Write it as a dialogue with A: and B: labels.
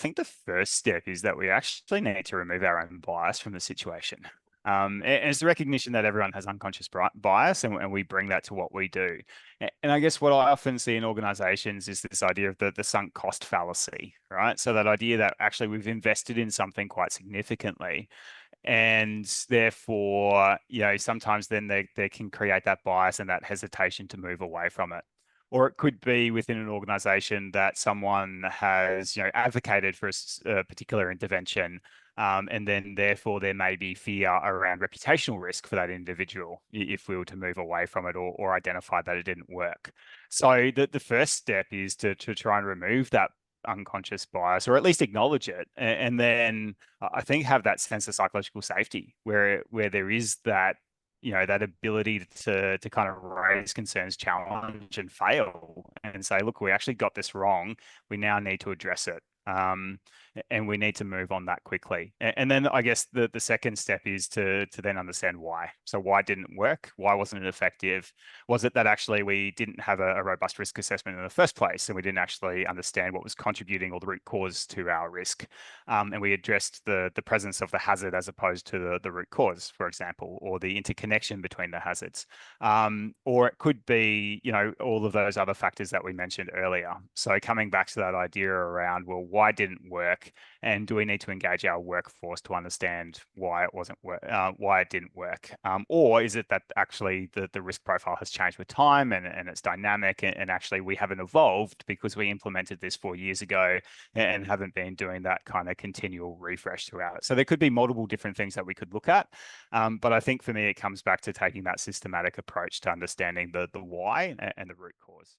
A: think the first step is that we actually need to remove our own bias from the situation. And it's the recognition that everyone has unconscious bias, and we bring that to what we do. And I guess what I often see in organizations is this idea of the sunk cost fallacy, right? So that idea that actually we've invested in something quite significantly, and therefore, sometimes then they can create that bias and that hesitation to move away from it. Or it could be within an organization that someone has, advocated for a particular intervention, and then therefore there may be fear around reputational risk for that individual if we were to move away from it, or identify that it didn't work. So the first step is to try and remove that unconscious bias, or at least acknowledge it, and then I think have that sense of psychological safety where there is that, that ability to kind of raise concerns, challenge, and fail, and say, look, we actually got this wrong. We now need to address it. And we need to move on that quickly. And then I guess the second step is to then understand why. So why didn't it work? Why wasn't it effective? Was it that actually we didn't have a robust risk assessment in the first place, and we didn't actually understand what was contributing or the root cause to our risk? And we addressed the presence of the hazard as opposed to the root cause, for example, or the interconnection between the hazards. Or it could be, all of those other factors that we mentioned earlier. So coming back to that idea around, well, why didn't it work? And do we need to engage our workforce to understand why why it didn't work? Or is it that actually the risk profile has changed with time, and it's dynamic, and actually we haven't evolved because we implemented this 4 years ago and haven't been doing that kind of continual refresh throughout it. So there could be multiple different things that we could look at. But I think for me, it comes back to taking that systematic approach to understanding the why and the root cause.